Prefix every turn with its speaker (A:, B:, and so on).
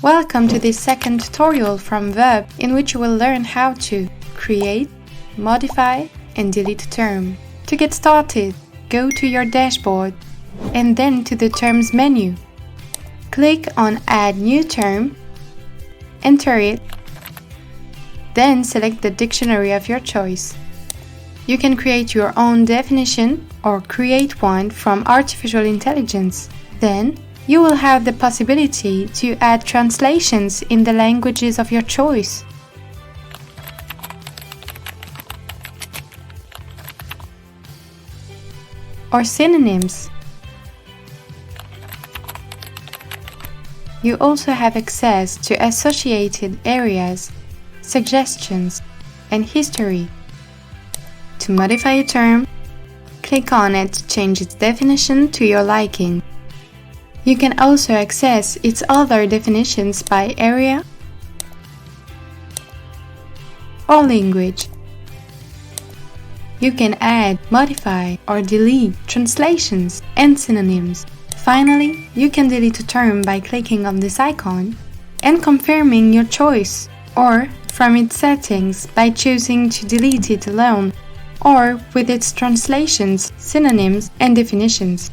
A: Welcome to this second tutorial from Verb, in which you will learn how to create, modify, and delete a term. To get started, go to your dashboard and then to the Terms menu. Click on Add New Term, enter it, then select the dictionary of your choice. You can create your own definition or create one from artificial intelligence. Then, you will have the possibility to add translations in the languages of your choice. Or synonyms. You also have access to associated areas, suggestions, and history. To modify a term, click on it to change its definition to your liking. You can also access its other definitions by area or language. You can add, modify, or delete translations and synonyms. Finally, you can delete a term by clicking on this icon and confirming your choice, or from its settings by choosing to delete it alone, or with its translations, synonyms, and definitions.